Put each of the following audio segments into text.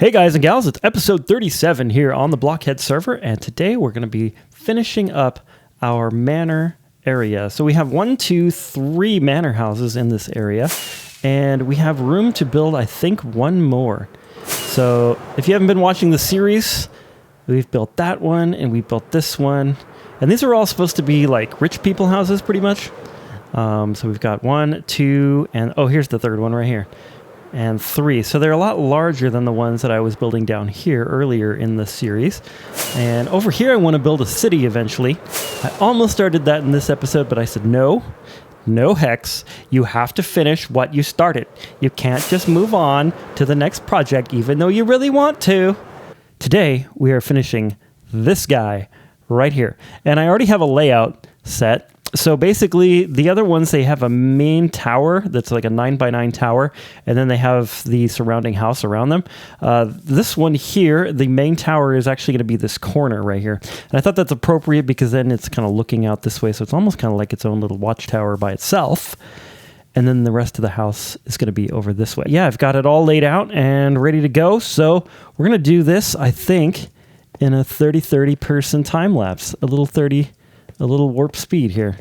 Hey guys and gals, it's episode 37 here on the Blockheads server, and today we're going to be finishing up our manor area. So we have 3 manor houses in this area, and we have room to build, I think, one more. So if you haven't been watching the series, we've built that one, and we built this one, and these are all supposed to be like rich people houses pretty much. So we've got 1, 2, and oh, here's the third one right here. And 3. So they're a lot larger than the ones that I was building down here earlier in the series. And over here I want to build a city eventually. I almost started that in this episode, but I said no hex. You have to finish what you started. You can't just move on to the next project even though you really want to. Today we are finishing this guy right here. And I already have a layout set. So basically, the other ones, they have a main tower that's like a 9x9 tower, and then they have the surrounding house around them. This one here, the main tower is actually going to be this corner right here. And I thought that's appropriate because then it's kind of looking out this way, so it's almost kind of like its own little watchtower by itself. And then the rest of the house is going to be over this way. Yeah, I've got it all laid out and ready to go. So we're going to do this, I think, in a 30-30 person time lapse. A little warp speed here.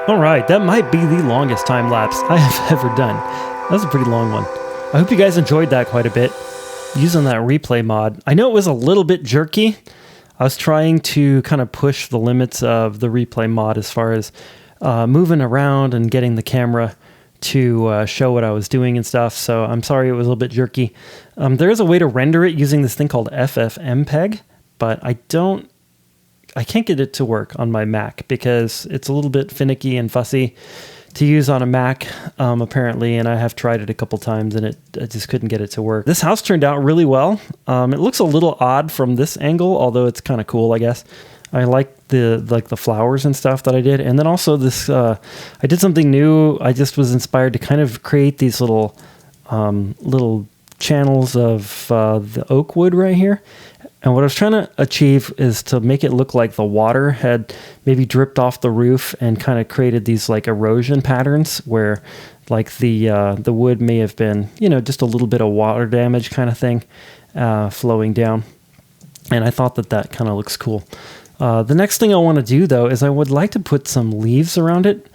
All right, that might be the longest time lapse I have ever done. That was a pretty long one. I hope you guys enjoyed that quite a bit. Using that replay mod. I know it was a little bit jerky. I was trying to kind of push the limits of the replay mod as far as moving around and getting the camera to show what I was doing and stuff. So I'm sorry it was a little bit jerky. There is a way to render it using this thing called FFmpeg, but I can't get it to work on my Mac because it's a little bit finicky and fussy to use on a Mac, apparently, and I have tried it a couple times and I just couldn't get it to work. This house turned out really well. It looks a little odd from this angle, although it's kind of cool, I guess. I like the flowers and stuff that I did, and then also this. I did something new. I just was inspired to kind of create these little channels of the oak wood right here. And what I was trying to achieve is to make it look like the water had maybe dripped off the roof and kind of created these like erosion patterns where like the wood may have been, just a little bit of water damage kind of thing flowing down. And I thought that kind of looks cool. The next thing I want to do though is I would like to put some leaves around it.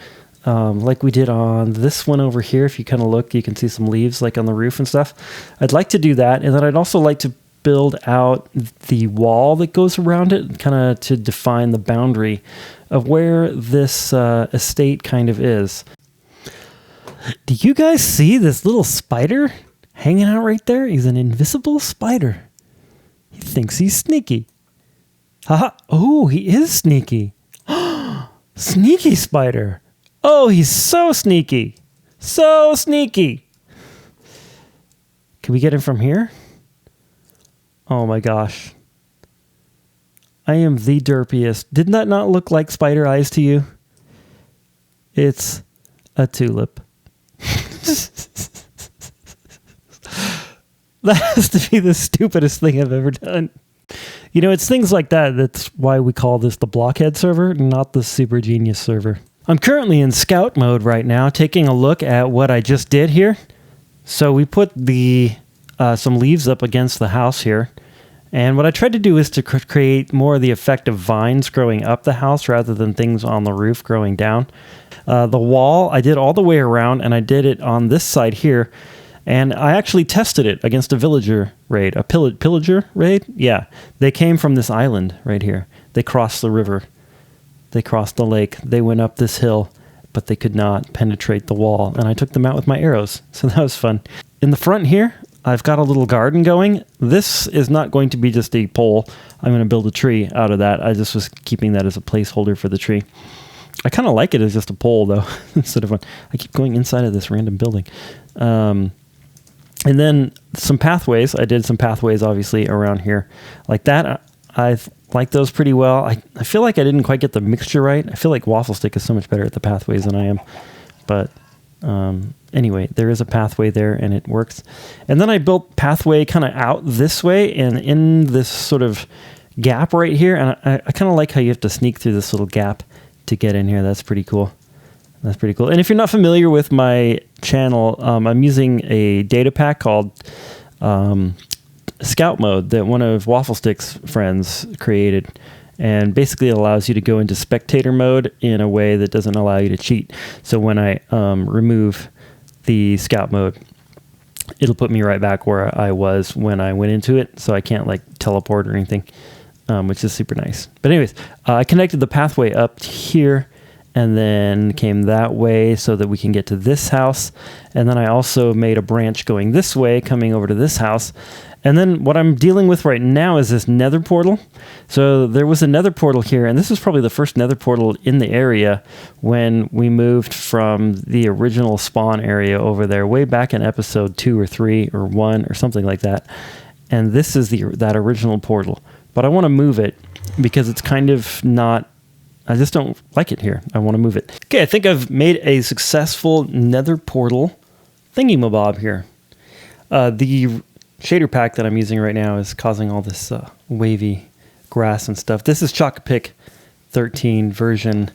Like we did on this one over here. If you kind of look, you can see some leaves like on the roof and stuff. I'd like to do that. And then I'd also like to build out the wall that goes around it, kind of to define the boundary of where this estate kind of is. Do you guys see this little spider hanging out right there? He's an invisible spider. He thinks he's sneaky. Haha. Oh, he is sneaky. Sneaky spider. Oh, he's so sneaky. So sneaky. Can we get him from here? Oh my gosh. I am the derpiest. Didn't that not look like spider eyes to you? It's a tulip. That has to be the stupidest thing I've ever done. It's things like that. That's why we call this the Blockhead server, not the Super Genius server. I'm currently in scout mode right now, taking a look at what I just did here. So we put some leaves up against the house here. And what I tried to do is to create more of the effect of vines growing up the house rather than things on the roof growing down. The wall, I did all the way around, and I did it on this side here. And I actually tested it against a villager raid. A pillager raid? Yeah. They came from this island right here. They crossed the river. They crossed the lake. They went up this hill, but they could not penetrate the wall. And I took them out with my arrows. So that was fun. In the front here, I've got a little garden going. This is not going to be just a pole. I'm going to build a tree out of that. I just was keeping that as a placeholder for the tree. I kind of like it as just a pole, though, instead of one. I keep going inside of this random building. And then some pathways. I did some pathways, obviously, around here. Like that, I like those pretty well. I feel like I didn't quite get the mixture right. I feel like Wafflestick is so much better at the pathways than I am. But anyway, there is a pathway there, and it works. And then I built pathway kind of out this way and in this sort of gap right here. And I kind of like how you have to sneak through this little gap to get in here. That's pretty cool. That's pretty cool. And if you're not familiar with my channel, I'm using a data pack called Scout Mode that one of Wafflestick's friends created. And basically it allows you to go into spectator mode in a way that doesn't allow you to cheat. So when I remove the scout mode, it'll put me right back where I was when I went into it. So I can't like teleport or anything, which is super nice. But anyways, I connected the pathway up here and then came that way so that we can get to this house. And then I also made a branch going this way, coming over to this house. And then what I'm dealing with right now is this nether portal. So there was a nether portal here, and this is probably the first nether portal in the area when we moved from the original spawn area over there way back in episode 2 or 3 or 1 or something like that. And this is that original portal. But I want to move it because it's kind of not... I just don't like it here. I want to move it. Okay, I think I've made a successful nether portal thingy-mabob here. The shader pack that I'm using right now is causing all this wavy grass and stuff. This is Chocopic 13 version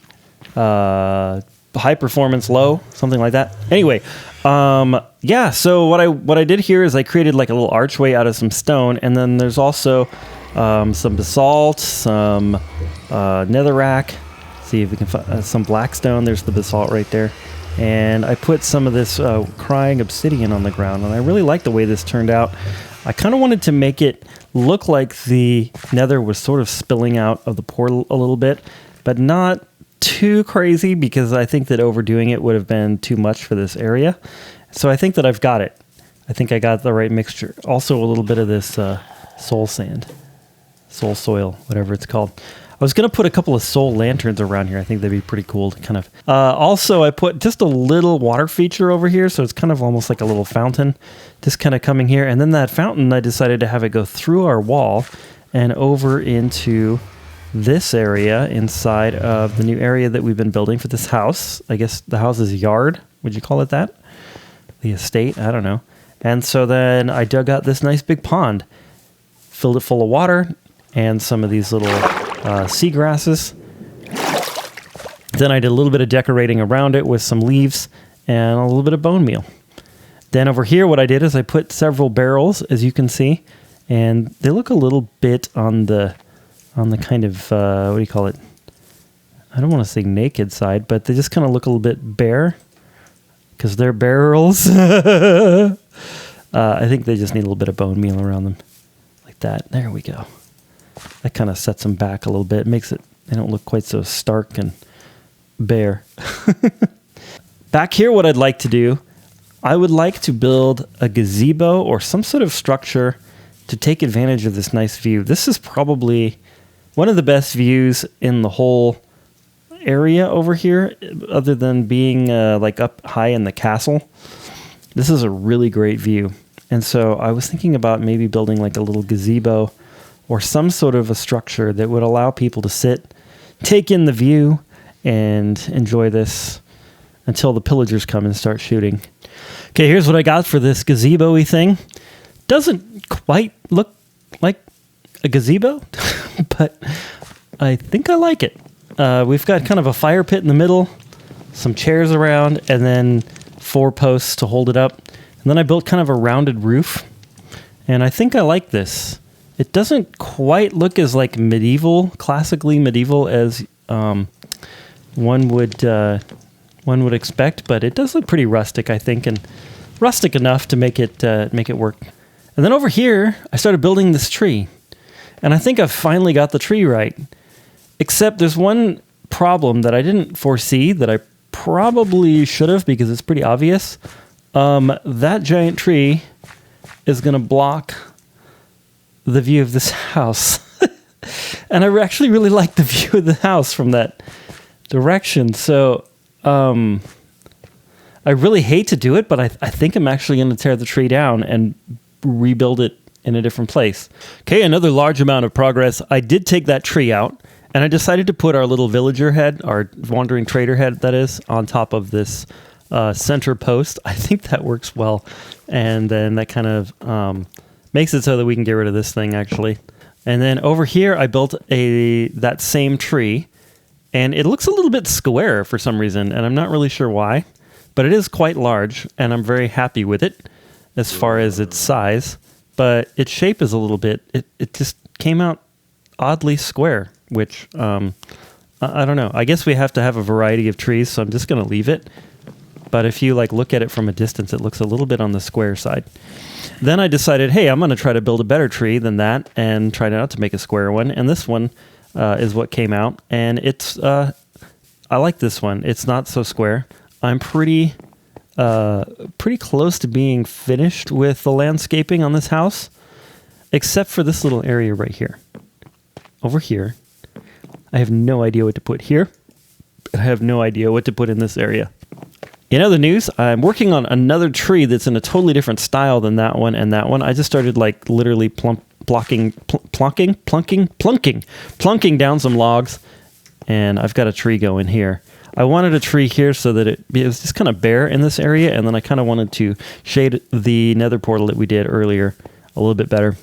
high performance low, something like that. Anyway, yeah, so what I did here is I created like a little archway out of some stone, and then there's also some basalt, some netherrack, See if we can find some blackstone. There's the basalt right there. And I put some of this crying obsidian on the ground, and I really like the way this turned out. I kind of wanted to make it look like the nether was sort of spilling out of the portal a little bit, but not too crazy, because I think that overdoing it would have been too much for this area. So I think that I've got it. I think I got the right mixture. Also a little bit of this soul sand, soul soil, whatever it's called. I was going to put a couple of soul lanterns around here. I think that'd be pretty cool to kind of... also, I put just a little water feature over here, so it's kind of almost like a little fountain, just kind of coming here. And then that fountain, I decided to have it go through our wall and over into this area inside of the new area that we've been building for this house. I guess the house's yard. Would you call it that? The estate? I don't know. And so then I dug out this nice big pond, filled it full of water, and some of these little seagrasses. Then I did a little bit of decorating around it with some leaves and a little bit of bone meal. Then over here, what I did is I put several barrels, as you can see, and they look a little bit on the kind of, what do you call it? I don't want to say naked side, but they just kind of look a little bit bare, because they're barrels. I think they just need a little bit of bone meal around them, like that. There we go. That kind of sets them back a little bit. Makes it, they don't look quite so stark and bare. Back here, what I'd like to do, I would like to build a gazebo or some sort of structure to take advantage of this nice view. This is probably one of the best views in the whole area over here, other than being like up high in the castle. This is a really great view. And so I was thinking about maybe building like a little gazebo or some sort of a structure that would allow people to sit, take in the view, and enjoy this until the pillagers come and start shooting. Okay, here's what I got for this gazebo-y thing. Doesn't quite look like a gazebo, but I think I like it. We've got kind of a fire pit in the middle, some chairs around, and then 4 posts to hold it up. And then I built kind of a rounded roof, and I think I like this. It doesn't quite look as like medieval, classically medieval as one would expect, but it does look pretty rustic, I think, and rustic enough to make it work. And then over here, I started building this tree, and I think I've finally got the tree right. Except there's one problem that I didn't foresee that I probably should have, because it's pretty obvious. That giant tree is going to block the view of this house. And I actually really like the view of the house from that direction. So I really hate to do it, but I think I'm actually going to tear the tree down and rebuild it in a different place. Okay, another large amount of progress. I did take that tree out, and I decided to put our little villager head, our wandering trader head, that is, on top of this center post. I think that works well. And then that kind of makes it so that we can get rid of this thing, actually. And then over here, I built that same tree, and it looks a little bit square for some reason, and I'm not really sure why, but it is quite large, and I'm very happy with it as far as its size. But its shape is a little bit, it just came out oddly square, which I don't know. I guess we have to have a variety of trees, so I'm just going to leave it. But if you like look at it from a distance, it looks a little bit on the square side. Then I decided, hey, I'm going to try to build a better tree than that and try not to make a square one. And this one is what came out. And it's, I like this one. It's not so square. I'm pretty close to being finished with the landscaping on this house, except for this little area right here. Over here, I have no idea what to put here. I have no idea what to put in this area. In other news, I'm working on another tree that's in a totally different style than that one and that one. I just started like literally plunking down some logs, and I've got a tree going here. I wanted a tree here so that it was just kind of bare in this area, and then I kind of wanted to shade the nether portal that we did earlier a little bit better.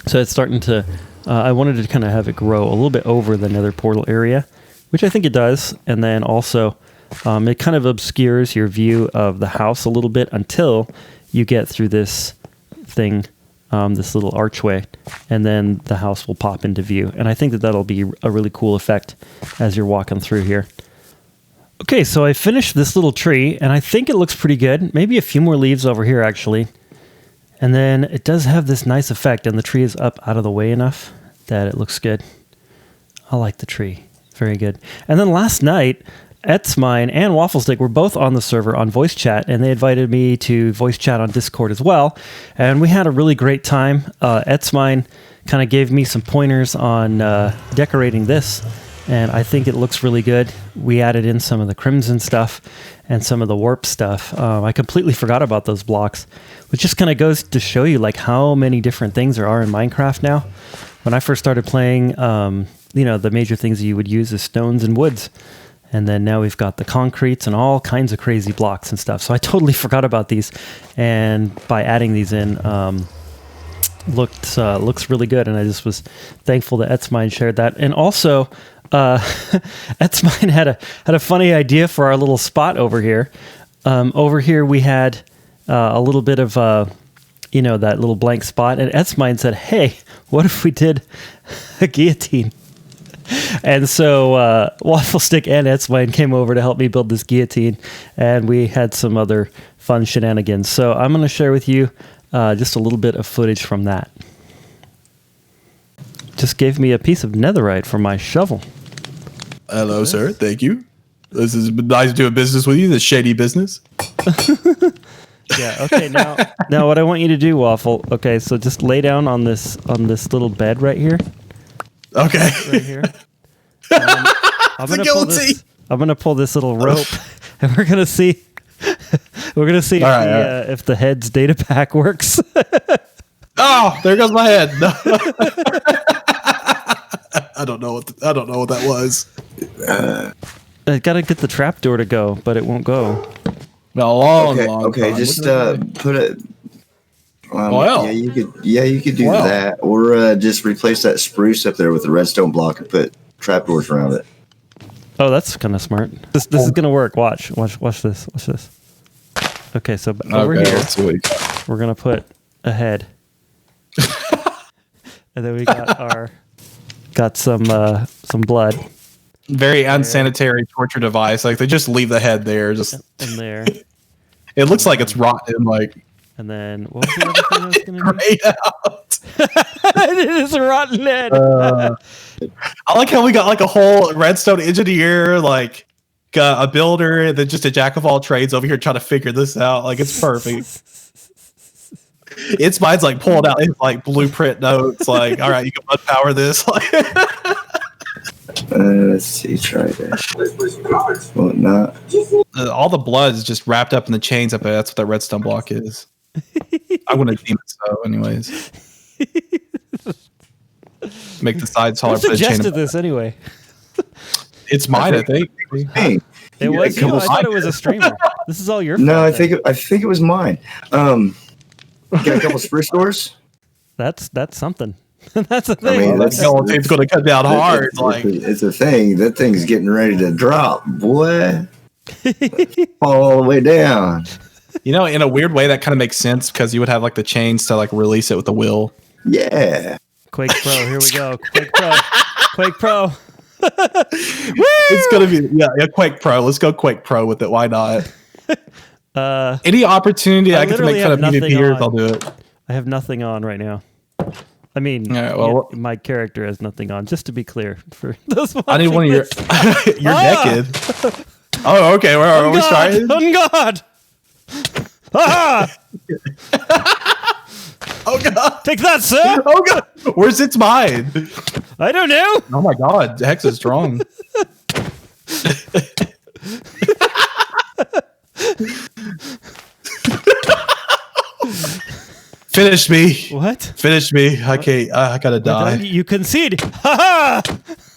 So it's starting to, I wanted to kind of have it grow a little bit over the nether portal area, which I think it does. And then also, it kind of obscures your view of the house a little bit until you get through this thing, this little archway. and then the house will pop into view. And I think that that'll be a really cool effect as you're walking through here. Okay, so I finished this little tree, and I think it looks pretty good. Maybe a few more leaves over here, actually. And then it does have this nice effect, and the tree is up out of the way enough that it looks good. I like the tree. Very good. And then last night, Etsmine and Wafflestick were both on the server on voice chat, and they invited me to voice chat on Discord as well. And we had a really great time. Etsmine kind of gave me some pointers on decorating this, and I think it looks really good. We added in some of the crimson stuff and some of the warp stuff. I completely forgot about those blocks, which just kind of goes to show you like how many different things there are in Minecraft now. When I first started playing, the major things you would use is stones and woods. And then now we've got the concretes and all kinds of crazy blocks and stuff. So I totally forgot about these. And by adding these in, looks really good. And I just was thankful that Etsmine shared that. And also, Etsmine had a funny idea for our little spot over here. Over here we had a little bit of that little blank spot, and Etsmine said, "Hey, what if we did a guillotine?" And so Wafflestick and Etsmine came over to help me build this guillotine, and we had some other fun shenanigans. So I'm going to share with you just a little bit of footage from that. Just gave me a piece of netherite for my shovel. Hello, sir. Thank you. This is nice doing business with you. This shady business. Yeah. Okay. Now, what I want you to do, Waffle. Okay. So just lay down on this little bed right here. Okay. Right here. I'm gonna pull this little rope, and we're gonna see. If the head's data pack works. Oh, there goes my head. No. I don't know what that was. I gotta get the trapdoor to go, but it won't go. Long time. Just put it. Well, yeah, you could do that, or just replace that spruce up there with the redstone block and put trapdoors around it. Oh, that's kind of smart. This is gonna work. Watch this. Okay, so over here, we're gonna put a head, and then we got some blood. Very unsanitary torture device. Like they just leave the head there, just in there. It looks like it's rotten. Like, and then what was the other thing I was gonna do? Grayed out. It is a rotten head. I like how we got like a whole redstone engineer, like a builder, and then just a jack of all trades over here trying to figure this out. Like it's perfect. Mine's like pulled out his like blueprint notes. Like, all right, you can unpower this. Let's see, try that. Whatnot. All the blood is just wrapped up in the chains up there. That's what that redstone block is. I wouldn't deem it so, anyways. Make the sides taller. Who suggested this anyway? It's mine, I think. Hey, it was you. I thought it was a streamer. This is all your fault. No, I think it was mine. Got a couple spruce doors. That's something. That's a thing. I mean, it's going to cut down hard. It's a thing. That thing's getting ready to drop, boy. All the way down. You know, in a weird way, that kind of makes sense because you would have like the chains to like release it with the wheel. Yeah. Quake Pro. Here we go. Quake Pro. Quake Pro. It's gonna be Quake Pro. Let's go Quake Pro with it. Why not? Any opportunity I can make fun of PvPers, I'll do it. I have nothing on right now. I mean, my character has nothing on. Just to be clear, for those watching, I need one of your. You're naked. Oh, okay. Are we starting? On God! Ah! Oh God! Take that, sir! Oh God! Where's its mine? I don't know. Oh my God! Hex is strong. Finish me. What? Finish me. I can't. I gotta die. You concede. Ha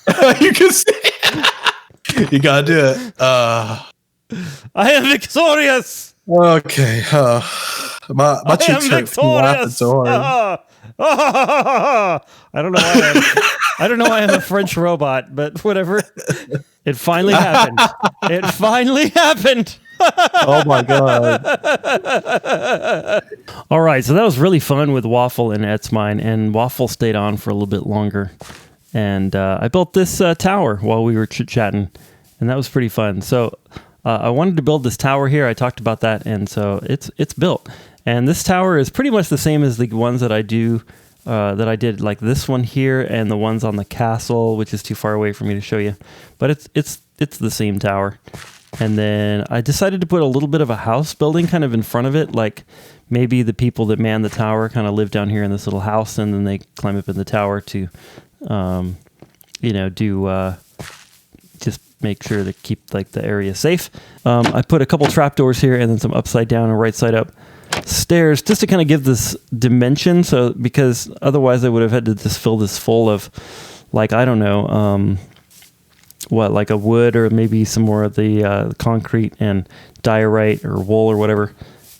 ha! You concede. You gotta do it. I am victorious. Okay. My cheeks hurt from laughing so hard. I don't know why I'm a French robot, but whatever. It finally happened. It finally happened. Oh my god. All right, so that was really fun with Waffle and Etsmine, and Waffle stayed on for a little bit longer. And I built this tower while we were chit-chatting, and that was pretty fun. So I wanted to build this tower here. I talked about that, and so it's built. And this tower is pretty much the same as the ones that I did, like this one here, and the ones on the castle, which is too far away for me to show you. But it's the same tower. And then I decided to put a little bit of a house building kind of in front of it, like maybe the people that man the tower kind of live down here in this little house, and then they climb up in the tower to, just make sure to keep like the area safe. I put a couple trapdoors here, and then some upside down and right side up stairs, just to kind of give this dimension. So because otherwise I would have had to just fill this full of, like, I don't know, like a wood, or maybe some more of the concrete and diorite or wool or whatever,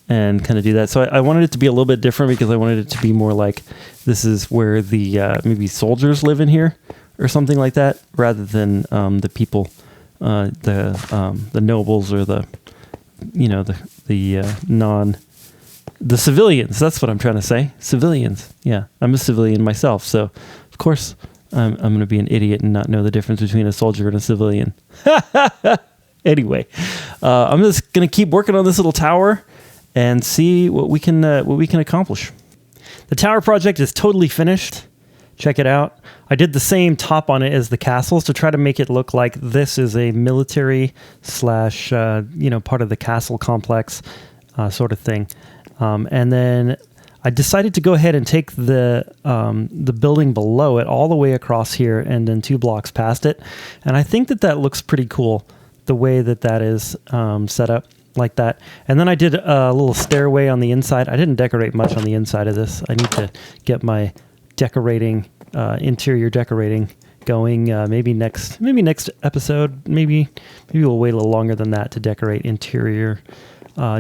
and kind of do that. So I wanted it to be a little bit different, because I wanted it to be more like this is where the maybe soldiers live in here or something like that, rather than the people, the nobles, or the civilians. That's what I'm trying to say. Civilians. Yeah, I'm a civilian myself, so of course I'm going to be an idiot and not know the difference between a soldier and a civilian. Anyway, I'm just going to keep working on this little tower and see what we can accomplish. The tower project is totally finished. Check it out. I did the same top on it as the castles to try to make it look like this is a military / part of the castle complex sort of thing. And then I decided to go ahead and take the building below it all the way across here, and then 2 blocks past it. And I think that looks pretty cool, the way that is set up like that. And then I did a little stairway on the inside. I didn't decorate much on the inside of this. I need to get my interior decorating going. Maybe next episode. Maybe we'll wait a little longer than that to decorate interior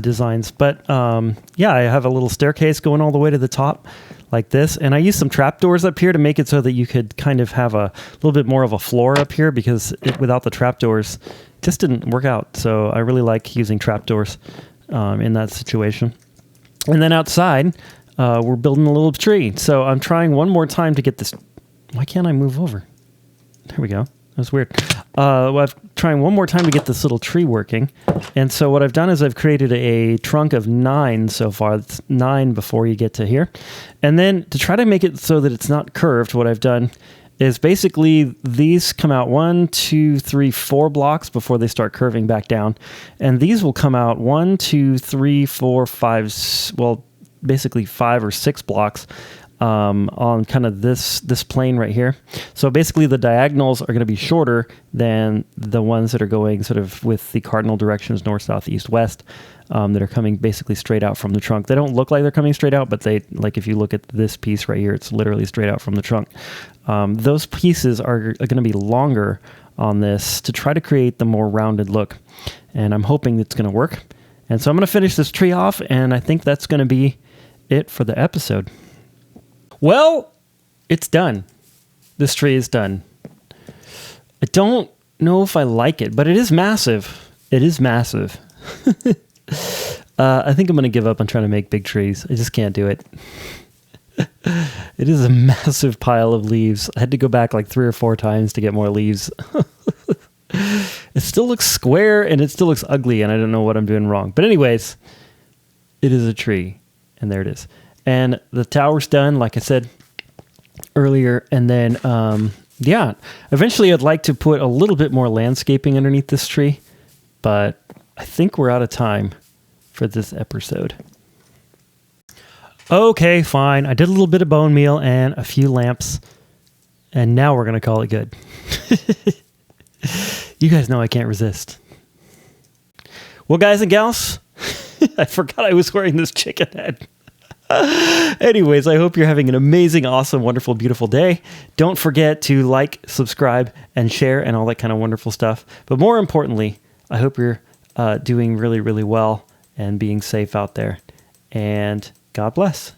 designs. But I have a little staircase going all the way to the top like this, and I used some trapdoors up here to make it so that you could kind of have a little bit more of a floor up here, because without the trapdoors it just didn't work out. So I really like using trapdoors in that situation. And then outside we're building a little tree, so I'm trying one more time to get this. Why can't I move over? There we go. That's weird. I'm trying one more time to get this little tree working. And so what I've done is I've created a trunk of 9 so far. It's 9 before you get to here. And then to try to make it so that it's not curved, what I've done is basically these come out 1, 2, 3, 4 blocks before they start curving back down. And these will come out 1, 2, 3, 4, 5, basically 5 or 6 blocks on kind of this plane right here. So basically the diagonals are going to be shorter than the ones that are going sort of with the cardinal directions north, south, east, west, that are coming basically straight out from the trunk. They don't look like they're coming straight out, but they, like, if you look at this piece right here, it's literally straight out from the trunk. Those pieces are going to be longer on this to try to create the more rounded look, and I'm hoping it's going to work. And so I'm going to finish this tree off, and I think that's going to be it for the episode. Well, it's done. This tree is done. I don't know if I like it, but it is massive. It is massive. I think I'm going to give up on trying to make big trees. I just can't do it. It is a massive pile of leaves. I had to go back like 3 or 4 times to get more leaves. It still looks square, and it still looks ugly, and I don't know what I'm doing wrong. But anyways, it is a tree, and there it is. And the tower's done, like I said earlier. And then, eventually I'd like to put a little bit more landscaping underneath this tree. But I think we're out of time for this episode. Okay, fine. I did a little bit of bone meal and a few lamps. And now we're going to call it good. You guys know I can't resist. Well, guys and gals, I forgot I was wearing this chicken head. Anyways, I hope you're having an amazing, awesome, wonderful, beautiful day. Don't forget to like, subscribe, and share, and all that kind of wonderful stuff. But more importantly, I hope you're doing really, really well and being safe out there. And God bless.